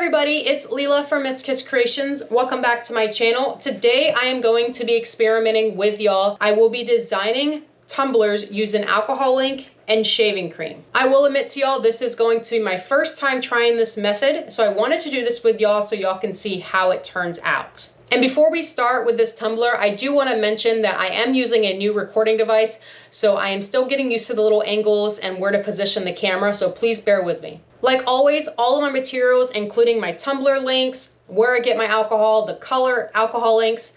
everybody, it's Leela from Miss Kiss Creations. Welcome back to my channel. Today I am going to be experimenting with y'all. I will be designing tumblers using alcohol ink and shaving cream. I will admit to y'all, this is going to be my first time trying this method, so I wanted to do this with y'all so y'all can see how it turns out. And before we start with this tumbler, I do want to mention that I am using a new recording device, so I am still getting used to the little angles and where to position the camera, so please bear with me. Like always, all of my materials, including my tumbler links, where I get my alcohol, the color alcohol inks,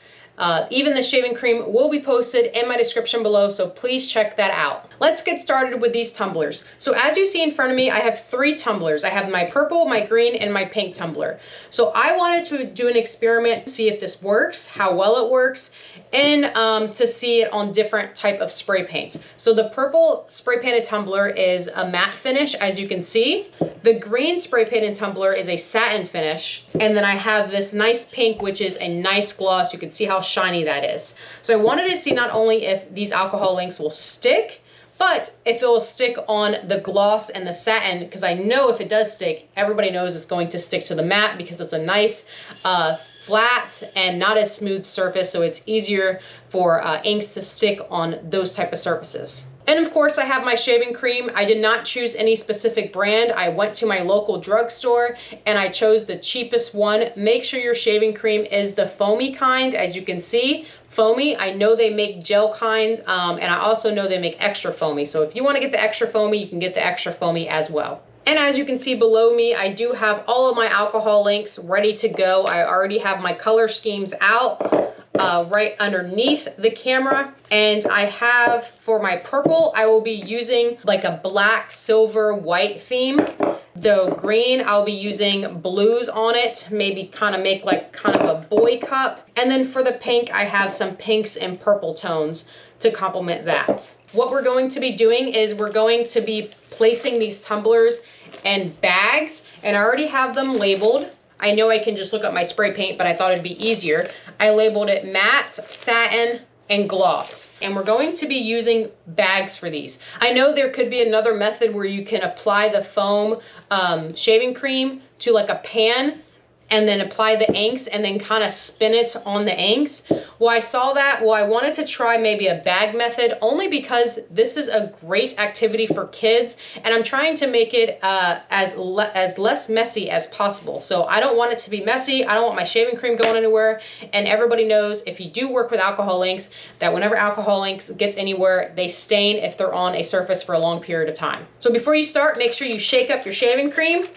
even the shaving cream will be posted in my description below, so please check that out. Let's get started with these tumblers. So as you see in front of me, I have 3 tumblers. I have my purple, my green, and my pink tumbler. So I wanted to do an experiment to see if this works, how well it works, and to see it on different type of spray paints. So the purple spray painted tumbler is a matte finish, as you can see. The green spray painted tumbler is a satin finish. And then I have this nice pink, which is a nice gloss. You can see how shiny that is. So I wanted to see not only if these alcohol inks will stick, but if it will stick on the gloss and the satin, because I know if it does stick, everybody knows it's going to stick to the matte because it's a nice flat and not as smooth surface, so it's easier for inks to stick on those type of surfaces. And of course I have my shaving cream. I did not choose any specific brand. I went to my local drugstore and I chose the cheapest one. Make sure your shaving cream is the foamy kind. As you can see, foamy. I know they make gel kind, and I also know they make extra foamy. So if you want to get the extra foamy, you can get the extra foamy as well. And as you can see below me, I do have all of my alcohol inks ready to go. I already have my color schemes out right underneath the camera. And I have, for my purple, I will be using like a black, silver, white theme. The green, I'll be using blues on it, maybe kind of make like kind of a boy cup. And then for the pink, I have some pinks and purple tones to complement that. What we're going to be doing is we're going to be placing these tumblers in bags, and I already have them labeled. I know I can just look up my spray paint, but I thought it'd be easier. I labeled it matte, satin, and gloss. And we're going to be using bags for these. I know there could be another method where you can apply the foam shaving cream to like a pan and then apply the inks and then kind of spin it on the inks. Well, I saw that. Well, I wanted to try maybe a bag method only because this is a great activity for kids and I'm trying to make it as less messy as possible. So I don't want it to be messy. I don't want my shaving cream going anywhere. And everybody knows if you do work with alcohol inks that whenever alcohol inks gets anywhere, they stain if they're on a surface for a long period of time. So before you start, make sure you shake up your shaving cream.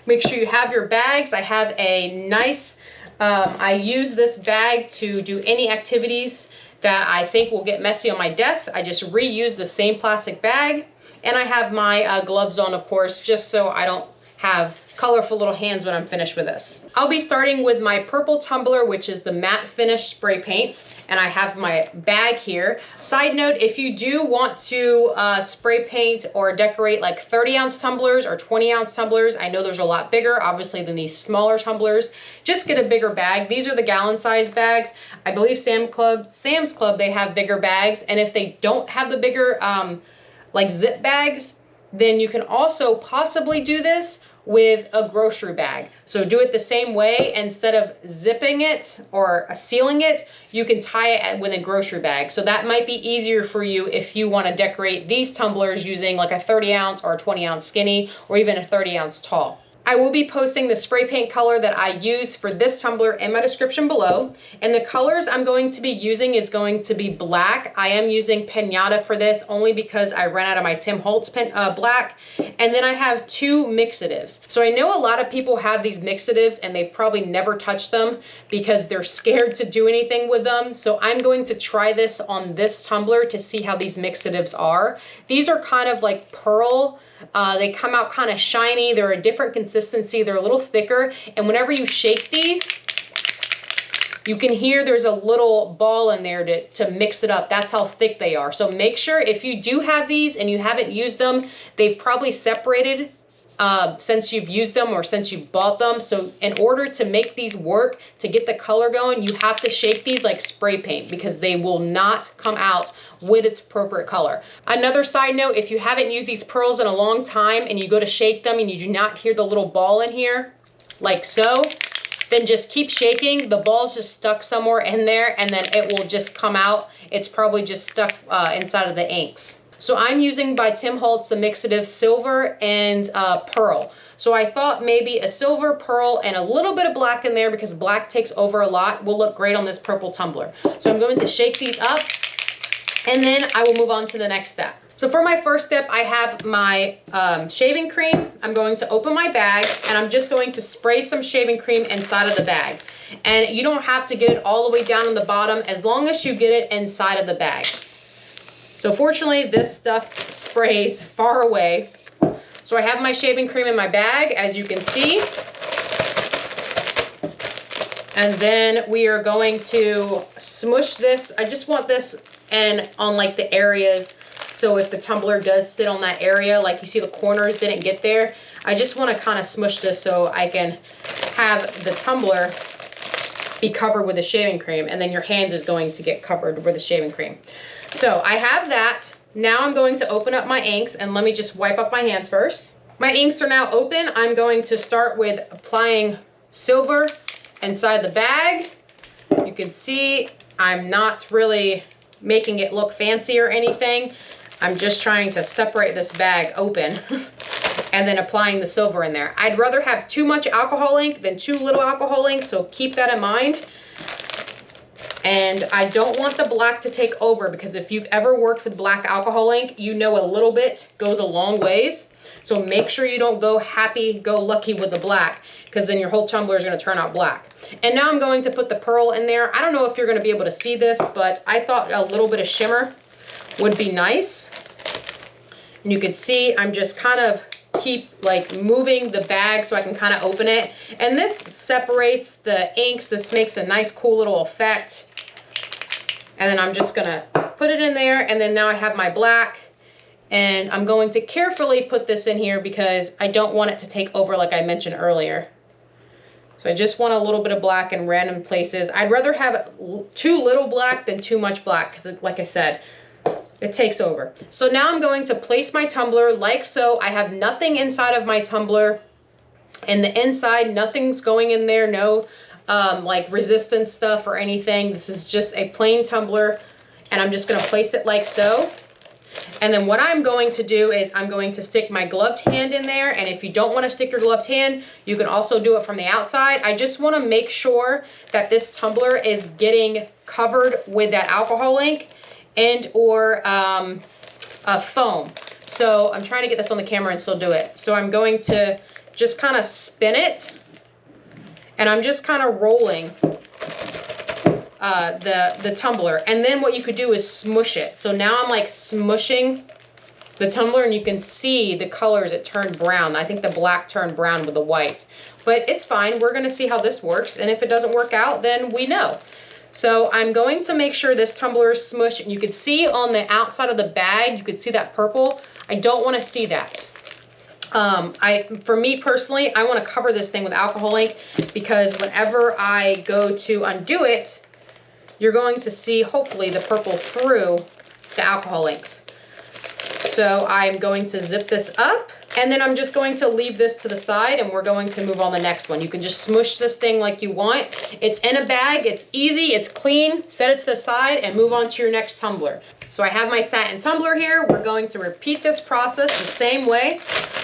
Make sure you have your bags. I have a nice, I use this bag to do any activities that I think will get messy on my desk. I just reuse the same plastic bag. And I have my gloves on, of course, just so I don't have colorful little hands when I'm finished with this. I'll be starting with my purple tumbler, which is the matte finish spray paint, and I have my bag here. Side note, if you do want to spray paint or decorate like 30-ounce tumblers or 20-ounce tumblers, I know there's a lot bigger, obviously, than these smaller tumblers. Just get a bigger bag. These are the gallon size bags. I believe Sam's Club, they have bigger bags, and if they don't have the bigger like zip bags, then you can also possibly do this with a grocery bag. So do it the same way. Instead of zipping it or sealing it, you can tie it with a grocery bag. So that might be easier for you if you want to decorate these tumblers using like a 30-ounce or a 20-ounce skinny or even a 30-ounce tall. I will be posting the spray paint color that I use for this tumbler in my description below. And the colors I'm going to be using is going to be black. I am using Pinata for this only because I ran out of my Tim Holtz black. And then I have 2 mixatives. So I know a lot of people have these mixatives and they've probably never touched them because they're scared to do anything with them. So I'm going to try this on this tumbler to see how these mixatives are. These are kind of like pearl. They come out kind of shiny. They're a different consistency. They're a little thicker. And whenever you shake these, you can hear there's a little ball in there to mix it up. That's how thick they are. So make sure if you do have these and you haven't used them, they've probably separated since you've used them or since you've bought them. So in order to make these work, to get the color going, you have to shake these like spray paint because they will not come out with its appropriate color. Another side note, if you haven't used these pearls in a long time and you go to shake them and you do not hear the little ball in here, like so, then just keep shaking. The ball's just stuck somewhere in there and then it will just come out. It's probably just stuck inside of the inks. So I'm using by Tim Holtz the Mixative Silver and Pearl. So I thought maybe a silver, pearl, and a little bit of black in there because black takes over a lot will look great on this purple tumbler. So I'm going to shake these up and then I will move on to the next step. So for my first step, I have my shaving cream. I'm going to open my bag and I'm just going to spray some shaving cream inside of the bag. And you don't have to get it all the way down on the bottom as long as you get it inside of the bag. So fortunately, this stuff sprays far away. So I have my shaving cream in my bag, as you can see. And then we are going to smush this. I just want this and on like the areas. So if the tumbler does sit on that area, like you see the corners didn't get there, I just want to kind of smush this so I can have the tumbler be covered with the shaving cream, and then your hands is going to get covered with the shaving cream. So I have that. Now I'm going to open up my inks and let me just wipe up my hands first. My inks are now open. I'm going to start with applying silver inside the bag. You can see I'm not really making it look fancy or anything. I'm just trying to separate this bag open and then applying the silver in there. I'd rather have too much alcohol ink than too little alcohol ink, so keep that in mind. And I don't want the black to take over because if you've ever worked with black alcohol ink, you know a little bit goes a long ways. So make sure you don't go happy-go-lucky with the black because then your whole tumbler is going to turn out black. And now I'm going to put the pearl in there. I don't know if you're going to be able to see this, but I thought a little bit of shimmer would be nice. And you can see I'm just kind of keep like moving the bag so I can kind of open it. And this separates the inks. This makes a nice cool little effect. And then I'm just gonna put it in there, and then now I have my black, and I'm going to carefully put this in here because I don't want it to take over like I mentioned earlier. So I just want a little bit of black in random places. I'd rather have too little black than too much black because like I said, it takes over. So now I'm going to place my tumbler like so. I have nothing inside of my tumbler. And the inside, nothing's going in there, no like resistance stuff or anything. This is just a plain tumbler, and I'm just gonna place it like so. And then what I'm going to do is I'm going to stick my gloved hand in there, and if you don't want to stick your gloved hand, you can also do it from the outside. I just want to make sure that this tumbler is getting covered with that alcohol ink and or a foam. So I'm trying to get this on the camera and still do it. So I'm going to just kind of spin it, and I'm just kind of rolling the tumbler. And then what you could do is smush it. So now I'm like smushing the tumbler, and you can see the colors, it turned brown. I think the black turned brown with the white, but it's fine. We're gonna see how this works, and if it doesn't work out, then we know. So I'm going to make sure this tumbler is smushed, and you can see on the outside of the bag, you can see that purple. I don't want to see that. For me personally, I want to cover this thing with alcohol ink because whenever I go to undo it, you're going to see hopefully the purple through the alcohol inks. So I'm going to zip this up, and then I'm just going to leave this to the side, and we're going to move on the next one. You can just smush this thing like you want. It's in a bag, it's easy, it's clean. Set it to the side and move on to your next tumbler. So I have my satin tumbler here. We're going to repeat this process the same way.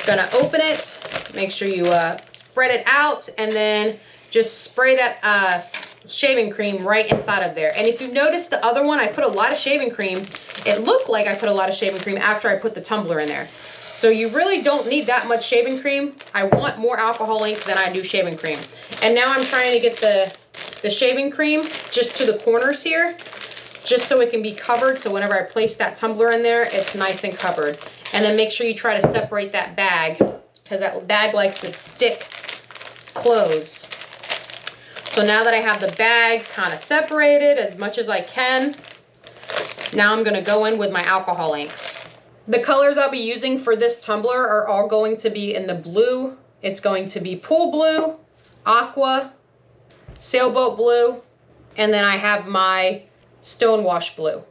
Gonna open it, make sure you spread it out, and then just spray that shaving cream right inside of there. And if you've noticed the other one, I put a lot of shaving cream. It looked like I put a lot of shaving cream after I put the tumbler in there. So you really don't need that much shaving cream. I want more alcohol ink than I do shaving cream. And now I'm trying to get the shaving cream just to the corners here, just so it can be covered. So whenever I place that tumbler in there, it's nice and covered. And then make sure you try to separate that bag because that bag likes to stick closed. So now that I have the bag kind of separated as much as I can, now I'm gonna go in with my alcohol inks. The colors I'll be using for this tumbler are all going to be in the blue. It's going to be pool blue, aqua, sailboat blue, and then I have my Stonewashed blue.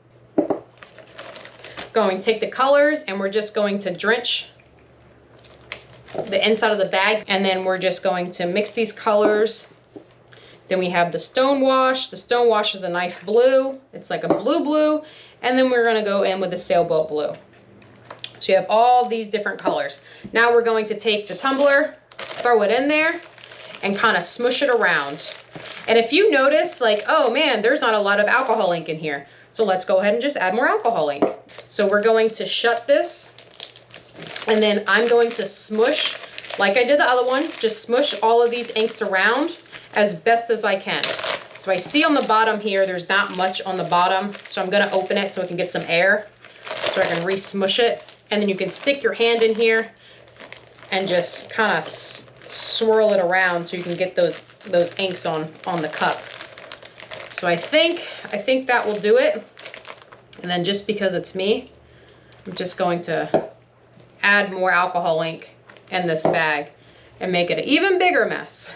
Going to take the colors and we're just going to drench the inside of the bag. And then we're just going to mix these colors. Then we have the Stonewashed. The Stonewashed is a nice blue. It's like a blue. And then we're gonna go in with the Sailboat blue. So you have all these different colors. Now we're going to take the tumbler, throw it in there, and kind of smush it around. And if you notice, like, oh man, there's not a lot of alcohol ink in here. So let's go ahead and just add more alcohol ink. So we're going to shut this, and then I'm going to smush, like I did the other one, just smush all of these inks around as best as I can. So I see on the bottom here, there's not much on the bottom. So I'm gonna open it so I can get some air, so I can re-smush it. And then you can stick your hand in here and just kind of swirl it around so you can get those inks on the cup. So I think that will do it. And then just because it's me, I'm just going to add more alcohol ink in this bag and make it an even bigger mess.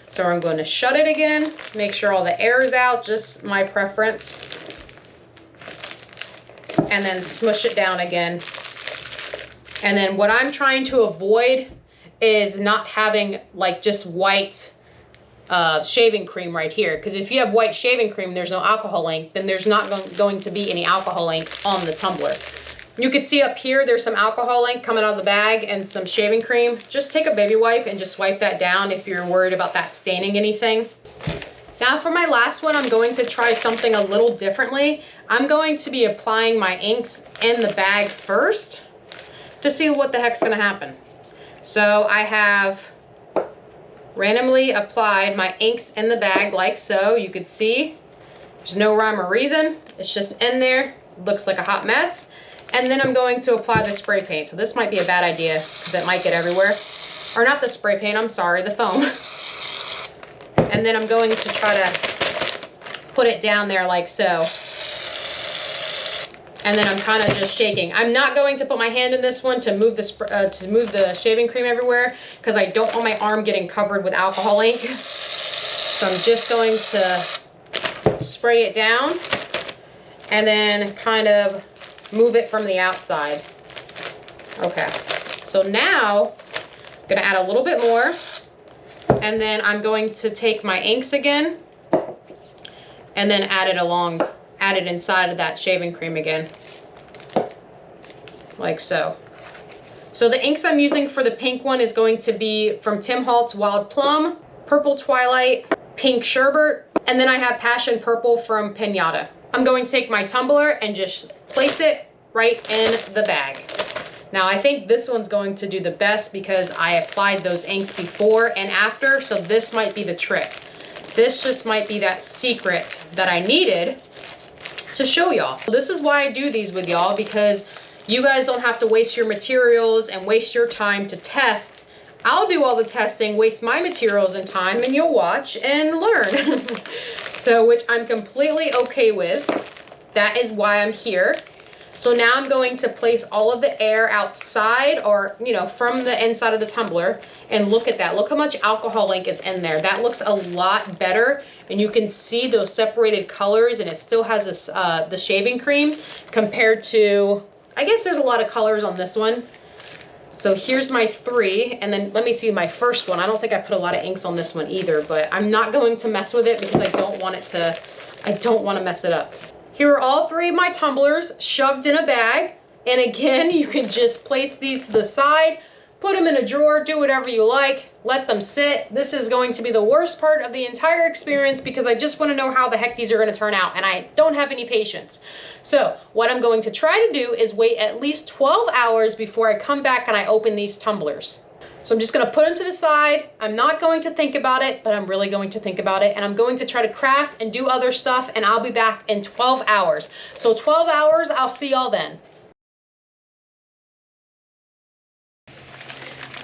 So I'm going to shut it again, make sure all the air is out, just my preference. And then smush it down again. And then what I'm trying to avoid is not having like just white shaving cream right here. Because if you have white shaving cream, there's no alcohol ink, then there's not going to be any alcohol ink on the tumbler. You can see up here, there's some alcohol ink coming out of the bag and some shaving cream. Just take a baby wipe and just wipe that down if you're worried about that staining anything. Now for my last one, I'm going to try something a little differently. I'm going to be applying my inks in the bag first to see what the heck's gonna happen. So I have randomly applied my inks in the bag like so. You could see there's no rhyme or reason. It's just in there, looks like a hot mess. And then I'm going to apply the spray paint. So this might be a bad idea because it might get everywhere. Or not the spray paint, I'm sorry, the foam. And then I'm going to try to put it down there like so. And then I'm kind of just shaking. I'm not going to put my hand in this one to move the shaving cream everywhere because I don't want my arm getting covered with alcohol ink. So I'm just going to spray it down and then kind of move it from the outside. Okay, so now I'm gonna add a little bit more, and then I'm going to take my inks again and then add it inside of that shaving cream again, like so. So the inks I'm using for the pink one is going to be from Holtz Wild Plum, Purple Twilight, Pink Sherbet, and then I have Passion Purple from Pinata. I'm going to take my tumbler and just place it right in the bag. Now I think this one's going to do the best because I applied those inks before and after, so this might be the trick. This just might be that secret that I needed to show y'all. This is why I do these with y'all, because you guys don't have to waste your materials and waste your time to test. I'll do all the testing, waste my materials and time, and you'll watch and learn. So, which I'm completely okay with. That is why I'm here. So now I'm going to place all of the air outside, or, you know, from the inside of the tumbler, and look at that. Look how much alcohol ink is in there. That looks a lot better, and you can see those separated colors, and it still has this, the shaving cream compared to, I guess there's a lot of colors on this one. So here's my 3, and then let me see my first one. I don't think I put a lot of inks on this one either, but I'm not going to mess with it because I don't want to mess it up. Here are all 3 of my tumblers shoved in a bag. And again, you can just place these to the side, put them in a drawer, do whatever you like, let them sit. This is going to be the worst part of the entire experience because I just want to know how the heck these are going to turn out, and I don't have any patience. So what I'm going to try to do is wait at least 12 hours before I come back and I open these tumblers. So I'm just going to put them to the side. I'm not going to think about it, but I'm really going to think about it, and I'm going to try to craft and do other stuff, and I'll be back in 12 hours. So 12 hours, I'll see y'all then.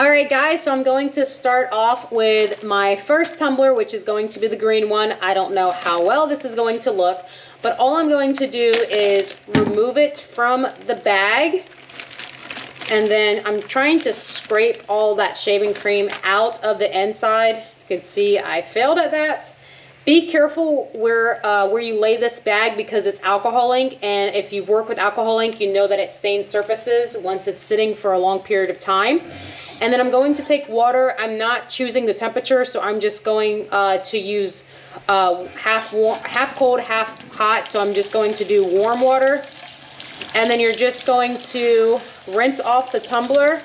All right, guys, so I'm going to start off with my first tumbler, which is going to be the green one. I don't know how well this is going to look, but all I'm going to do is remove it from the bag. And then I'm trying to scrape all that shaving cream out of the inside. You can see I failed at that. Be careful where you lay this bag because it's alcohol ink, and if you work with alcohol ink, you know that it stains surfaces once it's sitting for a long period of time. And then I'm going to take water. I'm not choosing the temperature, so I'm just going to use half cold, half hot. So I'm just going to do warm water. And then you're just going to rinse off the tumbler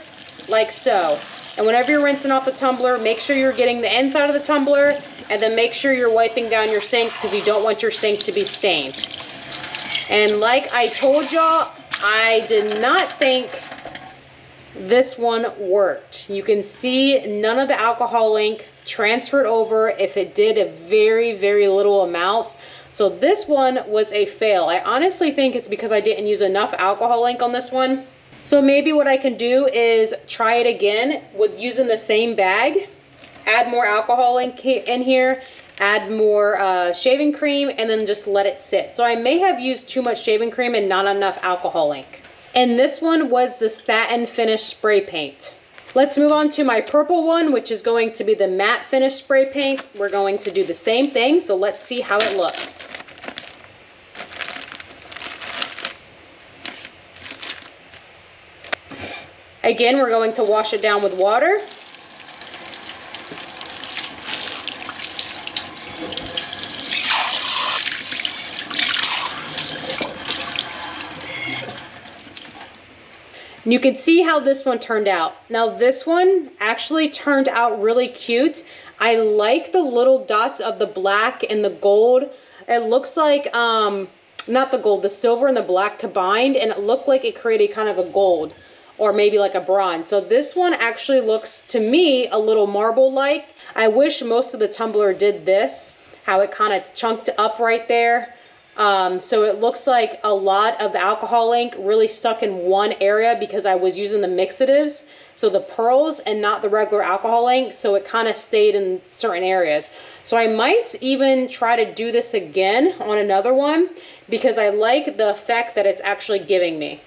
like so. And whenever you're rinsing off the tumbler, make sure you're getting the inside of the tumbler, and then make sure you're wiping down your sink because you don't want your sink to be stained. And like I told y'all, I did not think this one worked. You can see none of the alcohol ink transferred over. If it did, a very, very little amount. So this one was a fail. I honestly think it's because I didn't use enough alcohol ink on this one. So maybe what I can do is try it again with using the same bag, add more alcohol ink in here, add more shaving cream, and then just let it sit. So I may have used too much shaving cream and not enough alcohol ink. And this one was the Satin Finish Spray Paint. Let's move on to my purple one, which is going to be the Matte Finish Spray Paint. We're going to do the same thing, so let's see how it looks. Again, we're going to wash it down with water. And you can see how this one turned out. Now this one actually turned out really cute. I like the little dots of the black and the gold. It looks like, not the gold, the silver and the black combined, and it looked like it created kind of a gold, or maybe like a bronze. So this one actually looks to me a little marble-like. I wish most of the tumbler did this, how it kind of chunked up right there. So it looks like a lot of the alcohol ink really stuck in one area because I was using the mixatives, so the pearls and not the regular alcohol ink, so it kind of stayed in certain areas. So I might even try to do this again on another one because I like the effect that it's actually giving me.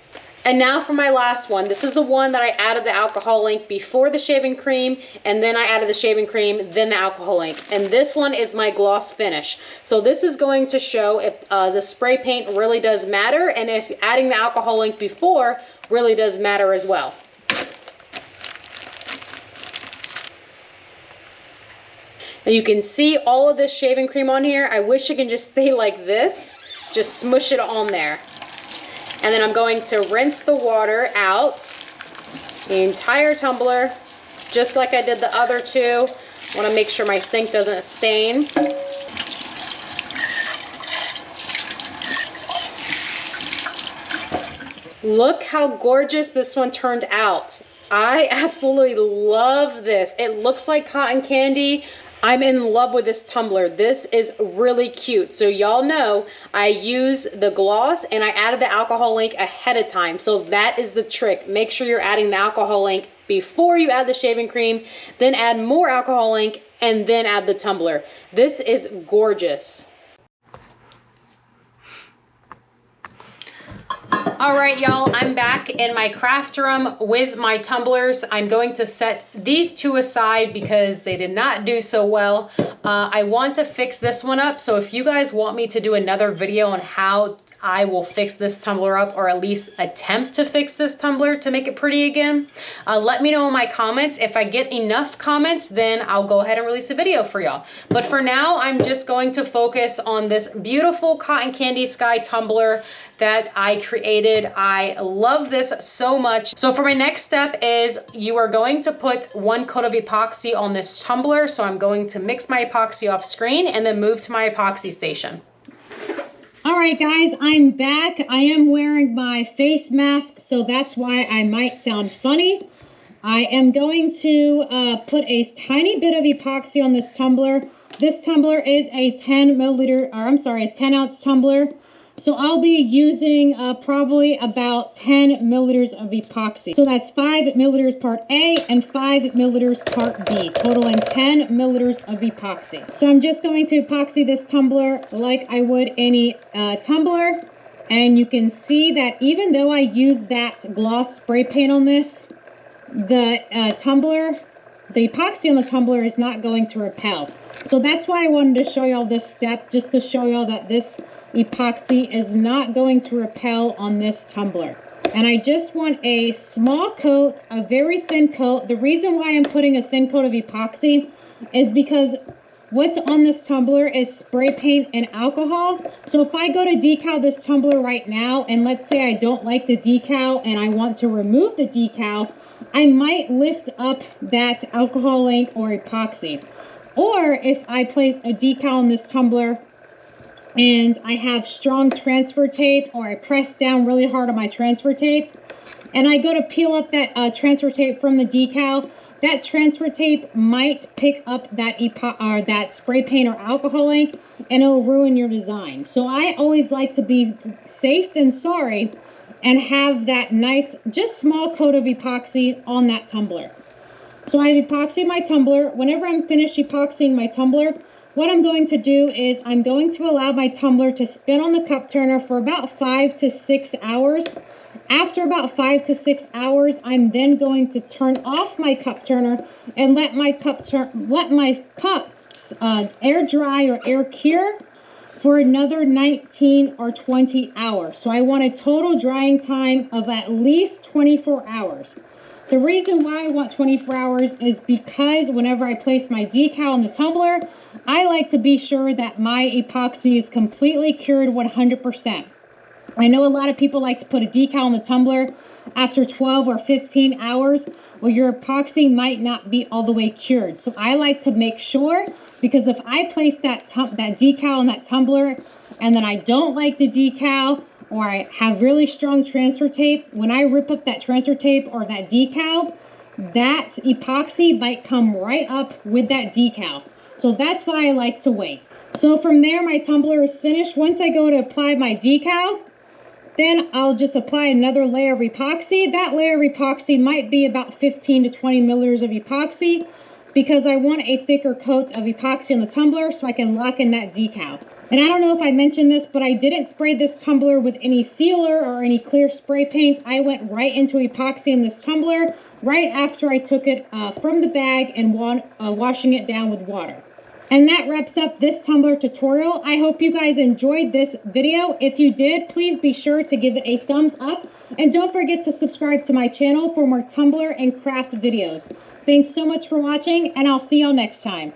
And now for my last one. This is the one that I added the alcohol ink before the shaving cream, and then I added the shaving cream, then the alcohol ink. And this one is my gloss finish. So this is going to show if the spray paint really does matter, and if adding the alcohol ink before really does matter as well. And you can see all of this shaving cream on here. I wish it can just stay like this. Just smush it on there. And then I'm going to rinse the water out, the entire tumbler, just like I did the other two. I want to make sure my sink doesn't stain. Look how gorgeous this one turned out. I absolutely love this. It looks like cotton candy. I'm in love with this tumbler. This is really cute. So y'all know I use the gloss and I added the alcohol ink ahead of time. So that is the trick. Make sure you're adding the alcohol ink before you add the shaving cream, then add more alcohol ink, and then add the tumbler. This is gorgeous. All right, y'all, I'm back in my craft room with my tumblers. I'm going to set these two aside because they did not do so well. I want to fix this one up. So if you guys want me to do another video on how I will fix this tumbler up, or at least attempt to fix this tumbler to make it pretty again, let me know in my comments. If I get enough comments, then I'll go ahead and release a video for y'all. But for now, I'm just going to focus on this beautiful cotton candy sky tumbler that I created. I love this so much. So for my next step is you are going to put 1 coat of epoxy on this tumbler. So I'm going to mix my epoxy off screen and then move to my epoxy station. All right, guys, I'm back. I am wearing my face mask, so that's why I might sound funny. I am going to put a tiny bit of epoxy on this tumbler. This tumbler is a 10 ounce tumbler. So I'll be using probably about 10 milliliters of epoxy. So that's 5 milliliters part A and 5 milliliters part B, totaling 10 milliliters of epoxy. So I'm just going to epoxy this tumbler like I would any tumbler. And you can see that even though I use that gloss spray paint on this, the epoxy on the tumbler is not going to repel. So that's why I wanted to show y'all this step, just to show y'all that this epoxy is not going to repel on this tumbler. And I just want a small coat, a very thin coat. The reason why I'm putting a thin coat of epoxy is because what's on this tumbler is spray paint and alcohol. So if I go to decal this tumbler right now, and let's say I don't like the decal and I want to remove the decal, I might lift up that alcohol ink or epoxy. Or if I place a decal in this tumbler and I have strong transfer tape, or I press down really hard on my transfer tape, and I go to peel up that transfer tape from the decal, that transfer tape might pick up that spray paint or alcohol ink, and it'll ruin your design. So I always like to be safe than sorry and have that nice, just small coat of epoxy on that tumbler. So I have epoxied my tumbler. Whenever I'm finished epoxying my tumbler, what I'm going to do is I'm going to allow my tumbler to spin on the cup turner for about 5 to 6 hours. After about 5 to 6 hours, I'm then going to turn off my cup turner and let my cups air dry or air cure for another 19 or 20 hours. So I want a total drying time of at least 24 hours. The reason why I want 24 hours is because whenever I place my decal in the tumbler, I like to be sure that my epoxy is completely cured 100%. I know a lot of people like to put a decal in the tumbler after 12 or 15 hours. Well, your epoxy might not be all the way cured. So I like to make sure, because if I place that decal in that tumbler and then I don't like the decal, or I have really strong transfer tape, when I rip up that transfer tape or that decal, that epoxy might come right up with that decal. So that's why I like to wait. So from there, my tumbler is finished. Once I go to apply my decal, then I'll just apply another layer of epoxy. That layer of epoxy might be about 15 to 20 milliliters of epoxy, because I want a thicker coat of epoxy on the tumbler so I can lock in that decal. And I don't know if I mentioned this, but I didn't spray this tumbler with any sealer or any clear spray paint. I went right into epoxy in this tumbler right after I took it from the bag and washing it down with water. And that wraps up this tumbler tutorial. I hope you guys enjoyed this video. If you did, please be sure to give it a thumbs up. And don't forget to subscribe to my channel for more tumbler and craft videos. Thanks so much for watching, and I'll see y'all next time.